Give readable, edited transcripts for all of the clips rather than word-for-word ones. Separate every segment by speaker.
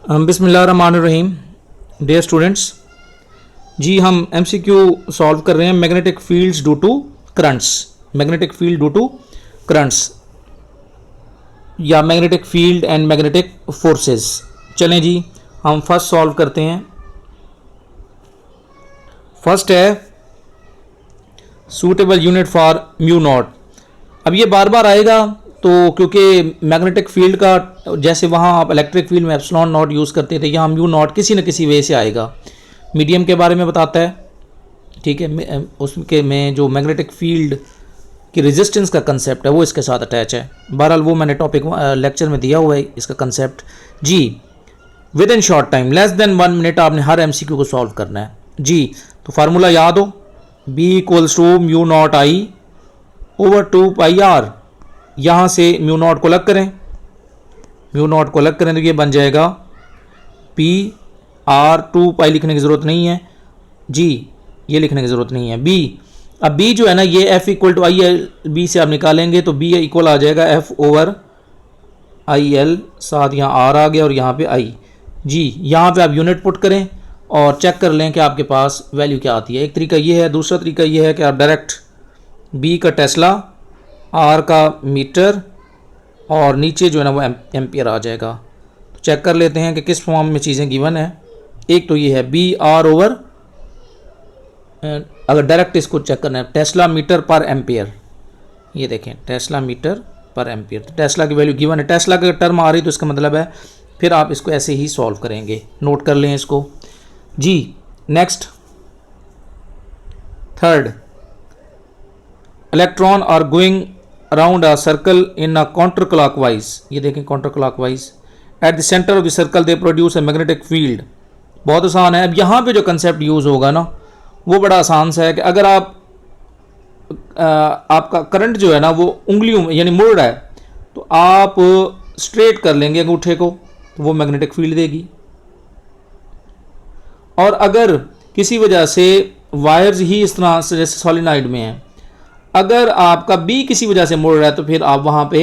Speaker 1: बिस्मिल्लाहिर्रहमानिर्रहीम। Dear students, जी हम MCQ solve कर रहे हैं magnetic fields due to currents. Magnetic field due to currents या magnetic field and magnetic forces. चलें जी, हम फर्स्ट सॉल्व करते हैं। फर्स्ट है suitable unit for mu naught. अब ये बार बार आएगा तो क्योंकि मैग्नेटिक फील्ड का जैसे वहाँ आप इलेक्ट्रिक फील्ड में एप्सिलॉन नॉट यूज़ करते थे, यहाँ म्यू नॉट किसी न किसी वे से आएगा। मीडियम के बारे में बताता है, ठीक है, उसके में जो मैग्नेटिक फील्ड की रेजिस्टेंस का कंसेप्ट है वो इसके साथ अटैच है। बहरहाल वो मैंने टॉपिक लेक्चर में दिया हुआ है इसका कंसेप्ट। जी, within short time less than 1 minute आपने हर एमसीक्यू को सॉल्व करना है। जी, तो फार्मूला याद हो, B equals to mu not I over 2 pi R. यहाँ से म्यू नॉट को अलग करें, म्यू नॉट को अलग करें तो ये बन जाएगा पी आर। 2 पाई लिखने की ज़रूरत नहीं है जी, ये लिखने की ज़रूरत नहीं है। बी, अब बी जो है ना ये F equal to I L, B से आप निकालेंगे तो बी इक्वल आ जाएगा एफ ओवर आई एल, साथ यहाँ आर आ गया और यहाँ पे आई। जी, यहाँ पे आप यूनिट पुट करें और चेक कर लें कि आपके पास वैल्यू क्या आती है। एक तरीका ये है, दूसरा तरीका ये है कि आप डायरेक्ट बी का टेस्ला, आर का मीटर और नीचे जो है ना वो एम्पियर आ जाएगा। तो चेक कर लेते हैं कि किस फॉर्म में चीज़ें गिवन है। एक तो ये है बी आर ओवर, अगर डायरेक्ट इसको चेक करना है, टेस्ला मीटर पर एम्पियर। ये देखें, टेस्ला मीटर पर एम्पियर, तो टेस्ला की वैल्यू गिवन है। टेस्ला का टर्म आ रही तो इसका मतलब है फिर आप इसको ऐसे ही सॉल्व करेंगे। नोट कर लें इसको जी। Next, third, electron are going around a circle in a counter clockwise. ये देखें counter clockwise, at the centre of the circle they produce a magnetic field. बहुत आसान है। अब यहाँ पे जो कंसेप्ट यूज़ होगा ना वो बड़ा आसान सा है कि अगर आप आपका करंट जो है ना वो उंगलियों में यानी मुड़ रहा है तो आप स्ट्रेट कर लेंगे अंगूठे को तो वो मैग्नेटिक फील्ड देगी। और अगर किसी वजह से वायर्स ही इस तरह से जैसे सॉलिनॉइड में है, अगर आपका बी किसी वजह से मुड़ रहा है तो फिर आप वहाँ पे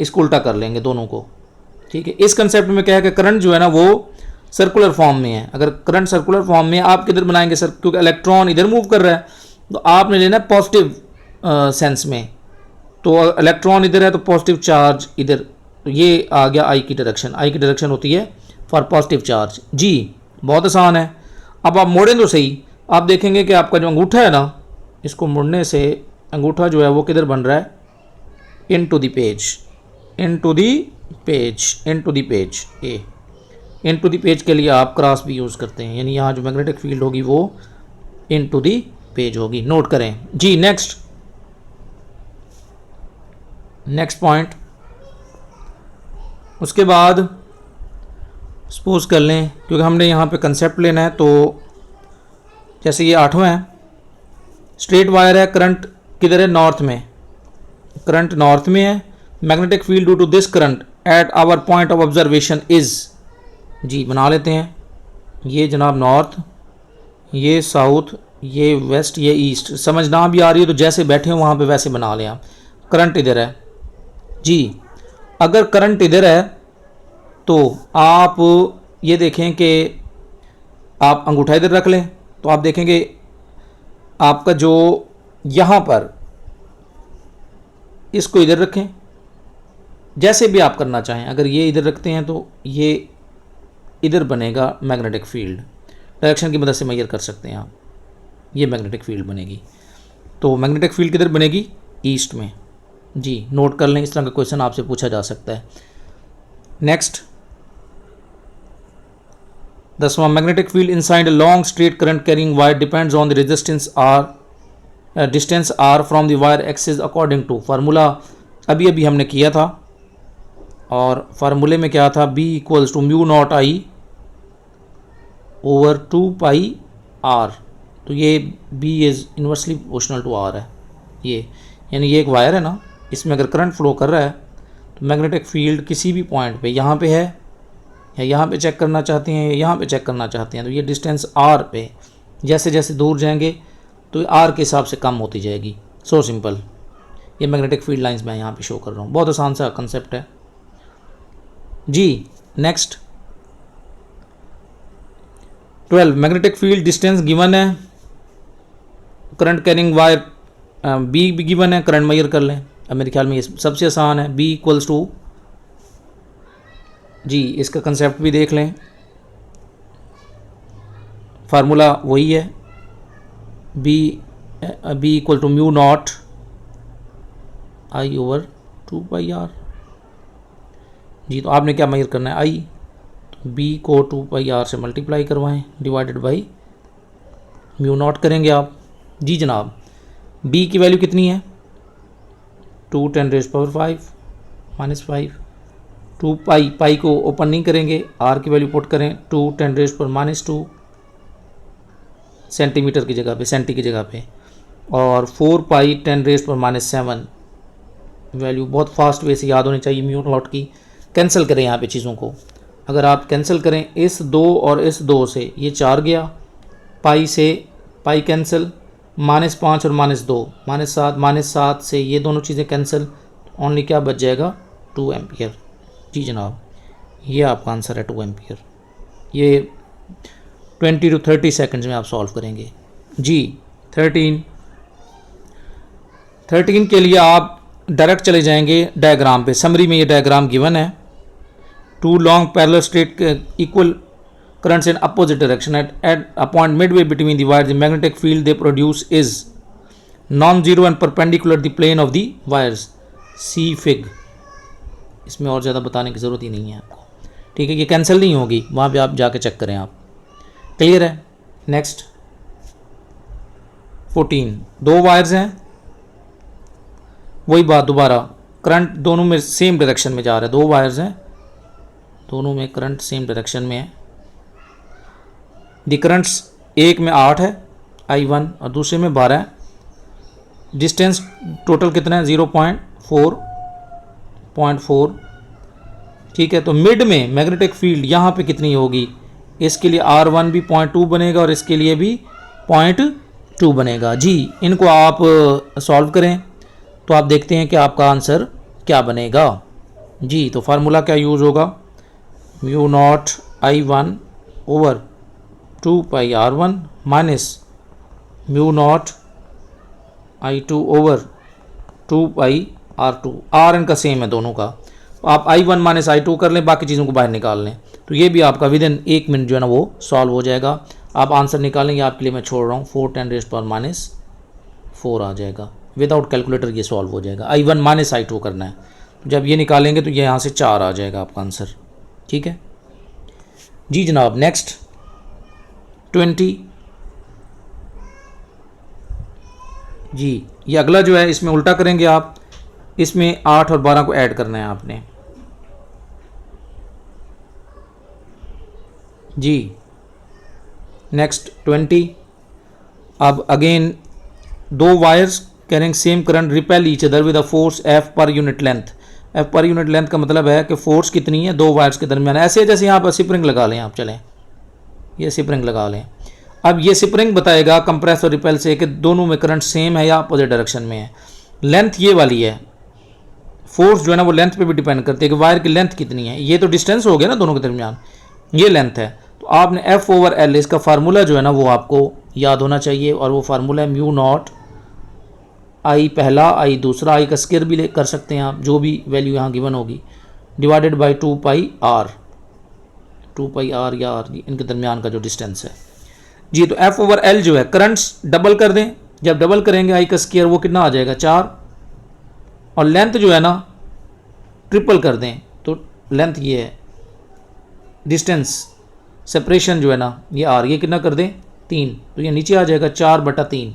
Speaker 1: इसको उल्टा कर लेंगे दोनों को, ठीक है। इस कंसेप्ट में क्या है कि करंट जो है ना वो सर्कुलर फॉर्म में है। अगर करंट सर्कुलर फॉर्म में आप किधर बनाएंगे सर, क्योंकि इलेक्ट्रॉन इधर मूव कर रहा है तो आपने लेना है पॉजिटिव सेंस में। तो इलेक्ट्रॉन इधर है तो पॉजिटिव चार्ज इधर, तो ये आ गया आई की डायरेक्शन। आई की डायरेक्शन होती है फॉर पॉजिटिव चार्ज। जी, बहुत आसान है। अब आप मोड़ें तो सही, आप देखेंगे कि आपका जो अंगूठा है ना, इसको मुड़ने से अंगूठा जो है वो किधर बन रहा है, into the page, into the page, into the page. A into the page के लिए आप क्रॉस भी यूज़ करते हैं, यानी यहाँ जो मैग्नेटिक फील्ड होगी वो इन टू द पेज होगी। नोट करें जी। नेक्स्ट, नेक्स्ट पॉइंट, उसके बाद सपोज कर लें क्योंकि हमने यहाँ पे कंसेप्ट लेना है, तो जैसे ये 8वां है, स्ट्रेट वायर है, करंट किधर है, नॉर्थ में, करंट नॉर्थ में है। Magnetic field due to this current at our point of observation is. जी, बना लेते हैं। ये जनाब नॉर्थ, ये साउथ, ये वेस्ट, ये ईस्ट। समझ ना भी आ रही है तो जैसे बैठे हो वहाँ पे वैसे बना लें आप। करंट इधर है जी, अगर करंट इधर है तो आप ये देखें कि आप अंगूठा इधर रख लें तो आप देखेंगे आपका जो यहाँ पर, इसको इधर रखें, जैसे भी आप करना चाहें। अगर ये इधर रखते हैं तो ये इधर बनेगा मैग्नेटिक फील्ड, डायरेक्शन की मदद से मेजर कर सकते हैं आप, ये मैग्नेटिक फील्ड बनेगी। तो मैग्नेटिक फील्ड किधर बनेगी, ईस्ट में। जी, नोट कर लें, इस तरह का क्वेश्चन आपसे पूछा जा सकता है। नेक्स्ट, 10वां, magnetic field inside a long straight current carrying wire depends on the resistance R, distance R from the wire axis according to. Formula अभी अभी हमने किया था और फार्मूले में क्या था, B equals to mu not I over 2 pi R. तो ये B is inversely proportional to R है। ये यानी ये एक वायर है ना, इसमें अगर करंट फ्लो कर रहा है तो मैग्नेटिक फील्ड किसी भी पॉइंट पे, यहाँ पे है या यहाँ पे चेक करना चाहते हैं या यहाँ पे चेक करना चाहते हैं, तो ये डिस्टेंस आर पे जैसे जैसे दूर जाएंगे तो आर के हिसाब से कम होती जाएगी। So simple. ये मैग्नेटिक फील्ड लाइंस मैं यहाँ पे शो कर रहा हूँ, बहुत आसान सा कंसेप्ट है जी। Next 12 magnetic field distance given है, करंट कैरिंग वायर बी भी गिवन है, करंट मेजर कर लें। अब मेरे ख्याल में ये सबसे आसान है, बी इक्वल्स टू जी, इसका कंसेप्ट भी देख लें, फार्मूला वही है, B equal to mu not I over 2πr। जी, तो आपने क्या मेजर करना है, आई, तो बी को 2πr से मल्टीप्लाई करवाएं डिवाइडेड बाई म्यू नॉट करेंगे आप। जी जनाब, बी की वैल्यू कितनी है, 2 10⁵ -5, 2 पाई को ओपन नहीं करेंगे, आर की वैल्यू पुट करें 2 10⁻² सेंटीमीटर की जगह पे, सेंटी की जगह पे, और 4 पाई 10⁻7 वैल्यू बहुत फास्ट वे से याद होनी चाहिए म्यू नॉट की। कैंसिल करें यहाँ पे चीज़ों को, अगर आप कैंसिल करें इस 2 और इस 2 से, ये 4 गया, पाई से पाई कैंसिल, -5 और -2 -7 से ये दोनों चीज़ें कैंसिल, ओनली क्या बच जाएगा, 2 एम्पियर। जी जनाब, ये आपका आंसर है 2 एम्पियर। ये 20 to 30 सेकंड्स में आप सॉल्व करेंगे। जी 13 के लिए आप डायरेक्ट चले जाएंगे डायग्राम पे। समरी में ये डायग्राम गिवन है, 2 long parallel straight equal currents in opposite direction at a point midway between the wires, the magnetic field they produce is non-zero and perpendicular the plane of the wires, see fig। इसमें और ज़्यादा बताने की ज़रूरत ही नहीं है आपको, ठीक है, ये कैंसिल नहीं होगी, वहाँ पे आप जाके चेक करें आप। क्लियर है। नेक्स्ट 14, 2 वायर्स हैं, वही बात दोबारा, करंट दोनों में सेम डायरेक्शन में जा रहा है, 2 वायर्स हैं, दोनों में करंट सेम डायरेक्शन में है। दी करंट्स एक में 8 है I1 और दूसरे में 12 है। डिस्टेंस टोटल कितना है, 0.4, ठीक है। तो मिड में मैग्नेटिक फील्ड यहाँ पे कितनी होगी, इसके लिए R1 भी 0.2 बनेगा और इसके लिए भी 0.2 बनेगा। जी, इनको आप सॉल्व करें तो आप देखते हैं कि आपका आंसर क्या बनेगा। जी, तो फार्मूला क्या यूज़ होगा, mu not I1 over 2πr1 minus mu not I2 over 2πr2। R इनका सेम है दोनों का, आप I1 माइनस I2 कर लें, बाकी चीज़ों को बाहर निकाल लें, तो ये भी आपका विद इन 1 मिनट जो है ना वो सॉल्व हो जाएगा। आप आंसर निकालेंगे, आपके लिए मैं छोड़ रहा हूँ, 4 10⁻⁴ आ जाएगा, विदाउट कैलकुलेटर ये सॉल्व हो जाएगा। I1 माइनस I2 करना है, तो जब ये निकालेंगे तो ये यहाँ से 4 आ जाएगा आपका आंसर, ठीक है। जी जनाब, नेक्स्ट 20। जी, ये अगला जो है इसमें उल्टा करेंगे आप, इसमें 8 और 12 को ऐड करना है आपने। जी नेक्स्ट 20। अब again 2 wires carrying same current repel each other with a force F per unit length. F per unit length का मतलब है कि फोर्स कितनी है 2 वायर्स के दरमियान, ऐसे जैसे यहाँ पर स्प्रिंग लगा लें आप, चलें ये स्प्रिंग लगा लें। अब ये स्प्रिंग बताएगा कंप्रेस और रिपेल से कि दोनों में करंट सेम है या अपोजिट डायरेक्शन में है। लेंथ ये वाली है, फोर्स जो है ना वो लेंथ पे भी डिपेंड करती है कि वायर की लेंथ कितनी है। ये तो डिस्टेंस हो गया ना दोनों के दरमियान, ये लेंथ है, तो आपने F ओवर L, इसका फार्मूला जो है ना वो आपको याद होना चाहिए, और वो फार्मूला है म्यू नॉट I पहला, I दूसरा, I का स्क्वायर भी कर सकते हैं आप, जो भी वैल्यू यहाँ गिवन होगी, डिवाइडेड बाई 2πr, 2πr या r, इनके दरमियान का जो डिस्टेंस है। जी, तो F ओवर L जो है, करंट्स डबल कर दें, जब डबल करेंगे I का स्क्वायर वो कितना आ जाएगा 4, और लेंथ जो है ना ट्रिपल कर दें तो लेंथ ये है, डिस्टेंस सेपरेशन जो है ना ये r, ये कितना कर दें 3, तो ये नीचे आ जाएगा 4/3,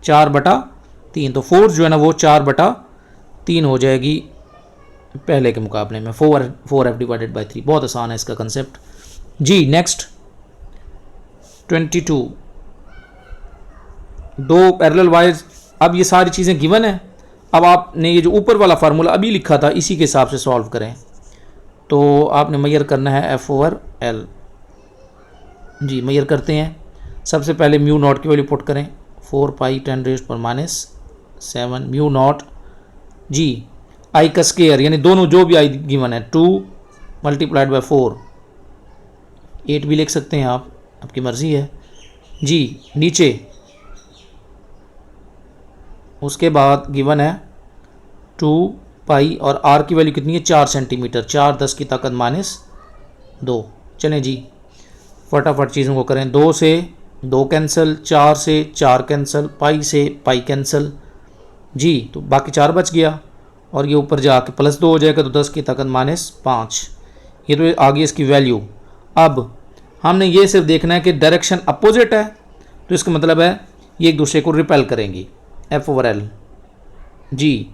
Speaker 1: 4/3। तो फोर्स जो है ना वो 4/3 हो जाएगी पहले के मुकाबले में, 4F डिवाइडेड बाई 3। बहुत आसान है इसका कंसेप्ट। जी नेक्स्ट 22, 2 पैरेलल वायर्स। अब ये सारी चीज़ें गिवन है, अब आपने ये जो ऊपर वाला फार्मूला अभी लिखा था इसी के हिसाब से सॉल्व करें। तो आपने मेजर करना है F ओवर L। जी मेजर करते हैं, सबसे पहले म्यू नॉट की वैल्यू पुट करें, 4π10⁻⁷ म्यू नॉट जी I का स्क्वायर, यानी दोनों जो भी I गिवन है 2 मल्टीप्लाइड बाय 4, 8 भी लिख सकते हैं आप, आपकी मर्ज़ी है जी। नीचे उसके बाद गिवन है 2 पाई और आर की वैल्यू कितनी है 4 सेंटीमीटर, 4 10 की ताकत -2। चलें जी फटाफट चीज़ों को करें। 2 से 2 कैंसिल, 4 से 4 कैंसिल, पाई से पाई कैंसिल जी, तो बाकी 4 बच गया और ये ऊपर जाके +2 हो जाएगा तो 10 की ताकत -5। ये तो आ गई इसकी वैल्यू। अब हमने ये सिर्फ देखना है कि डायरेक्शन अपोजिट है, तो इसका मतलब है ये एक दूसरे को रिपेल करेंगी, F/L जी।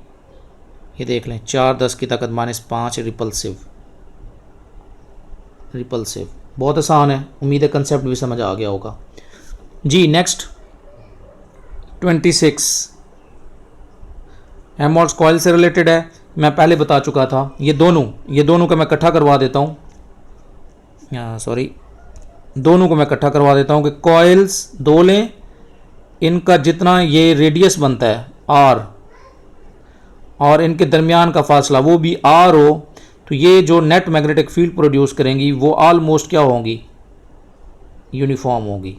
Speaker 1: ये देख लें 4 10 की ताकत -5 रिपल्सिव, रिपल्सिव बहुत आसान है। उम्मीद है कंसेप्ट भी समझ आ गया होगा जी। नेक्स्ट 26 हेल्महोल्ट्ज़ कॉइल से रिलेटेड है, मैं पहले बता चुका था। ये दोनों का मैं इकट्ठा करवा देता हूँ, सॉरी दोनों को मैं इकट्ठा करवा देता हूँ कि कॉइल्स 2 लें, इनका जितना ये रेडियस बनता है R और इनके दरमियान का फासला वो भी R हो, तो ये जो नेट मैग्नेटिक फील्ड प्रोड्यूस करेंगी वो ऑलमोस्ट क्या होंगी, यूनिफॉर्म होगी।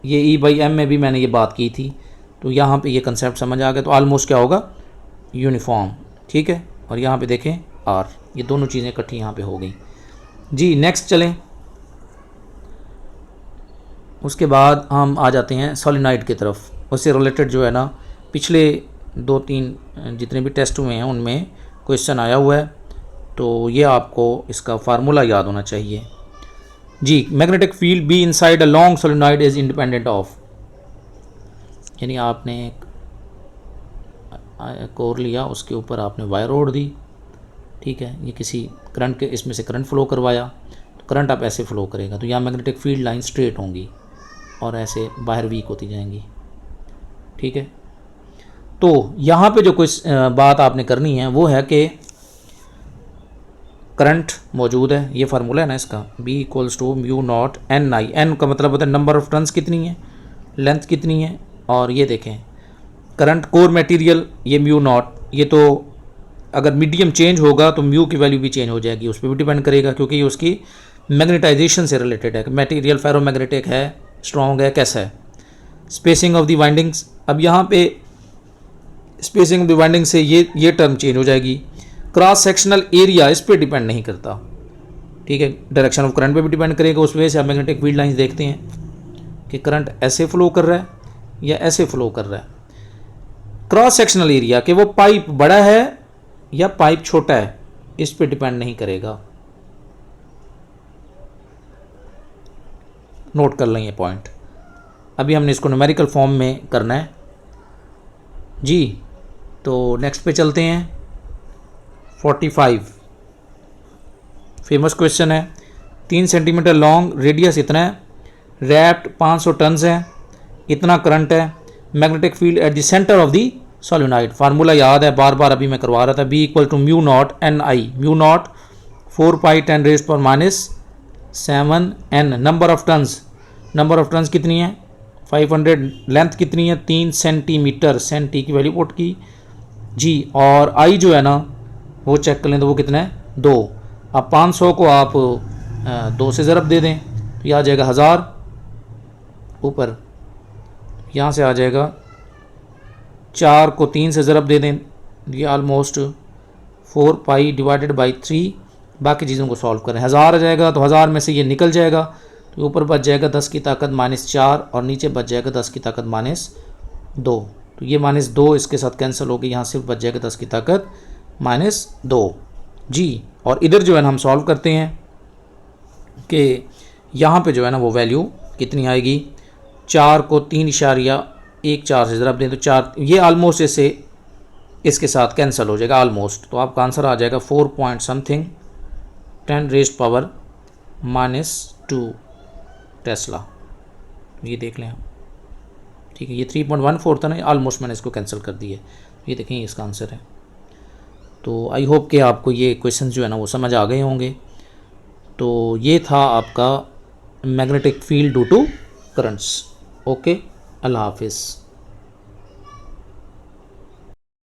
Speaker 1: ये E/M में भी मैंने ये बात की थी, तो यहाँ पे ये कंसेप्ट समझ आ गया। तो ऑलमोस्ट क्या होगा, यूनिफॉर्म, ठीक है। और यहाँ पे देखें R, ये दोनों चीज़ें इकट्ठी यहाँ पे हो गई जी। नेक्स्ट चलें, उसके बाद हम आ जाते हैं सोलेनॉइड की तरफ। उससे रिलेटेड जो है ना पिछले 2-3 जितने भी टेस्ट हुए हैं उनमें क्वेश्चन आया हुआ है, तो ये आपको इसका फार्मूला याद होना चाहिए जी। Magnetic field B inside a long solenoid is independent of, यानी आपने एक कोर लिया, उसके ऊपर आपने वायर ओढ़ दी, ठीक है। ये किसी करंट के इसमें से करंट फ्लो करवाया, तो करंट आप ऐसे फ्लो करेगा, तो यहाँ मैग्नेटिक फील्ड लाइन स्ट्रेट होंगी और ऐसे बाहर वीक होती जाएंगी, ठीक है। तो यहाँ पे जो कुछ बात आपने करनी है वो है कि करंट मौजूद है, ये फार्मूला है ना इसका, B = μ0 Ni। N का मतलब होता है नंबर ऑफ टर्न्स कितनी है, लेंथ कितनी है। और ये देखें करंट कोर मटेरियल ये μ0, ये तो अगर मीडियम चेंज होगा तो म्यू की वैल्यू भी चेंज हो जाएगी, उस पर भी डिपेंड करेगा, क्योंकि ये उसकी मैग्नेटाइजेशन से रिलेटेड है। मटेरियल फेरोमैग्नेटिक है, स्ट्रॉन्ग है, कैसा है। स्पेसिंग ऑफ द वाइंडिंग्स, अब यहाँ पे स्पेसिंग ऑफ द वाइंडिंग से ये टर्म चेंज हो जाएगी। क्रॉस सेक्शनल एरिया इस पर डिपेंड नहीं करता, ठीक है। डायरेक्शन ऑफ करंट पे भी डिपेंड करेगा, उस वजह से आप मैग्नेटिक फील्ड लाइंस देखते हैं कि करंट ऐसे फ्लो कर रहा है या ऐसे फ्लो कर रहा है। क्रॉस सेक्शनल एरिया कि वो पाइप बड़ा है या पाइप छोटा है, इस पे डिपेंड नहीं करेगा। नोट कर लें ये पॉइंट। अभी हमने इसको न्यूमेरिकल फॉर्म में करना है जी। तो नेक्स्ट पे चलते हैं। 45 फेमस क्वेश्चन है, 3 सेंटीमीटर लॉन्ग, रेडियस इतना है, रैप्ड 500 टन्स है, इतना करंट है, magnetic field at the centre of the solenoid. Formula याद है, बार बार अभी मैं करवा रहा था। B = μ0 Ni, μ0 4 pi 10⁻⁻⁷ N। Number of turns कितनी है 500, लेंथ कितनी है 3 सेंटीमीटर, सेंटी की वैल्यू पुट की जी। और I जो है ना वो चेक कर लें, तो वो कितना है 2। अब 500 को आप 2 से ज़रब दे दें तो यह आ जाएगा 1000, ऊपर यहाँ से आ जाएगा 4 को 3 से ज़रब दे दें, ये ऑलमोस्ट 4 पाई डिवाइडेड बाई 3। बाकी चीज़ों को सॉल्व करें, 1000 आ जाएगा, तो 1000 में से ये निकल जाएगा, तो ऊपर बच जाएगा 10 की ताकत -4 और नीचे बच जाएगा 10 की ताकत -2। तो ये -2 इसके साथ कैंसिल हो गई, यहाँ सिर्फ बच जाएगा 10 की ताकत -2 जी। और इधर जो है ना हम सॉल्व करते हैं कि यहाँ पे जो है ना वो वैल्यू कितनी आएगी। 4 को 3.14 से ज़रब दें तो 4, ये ऑलमोस्ट इससे इसके साथ कैंसिल हो जाएगा ऑलमोस्ट, तो आपका आंसर आ जाएगा 4 पॉइंट समथिंग 10⁻⁻² टेस्ला। ये देख लें आप, ठीक है। ये 3.14 था ना, ऑलमोस्ट मैंने इसको कैंसिल कर दिया, ये देखें इसका आंसर है। तो आई होप कि आपको ये क्वेश्चन जो है ना वो समझ आ गए होंगे। तो ये था आपका magnetic field due to currents. Okay, अल्लाह हाफिज़।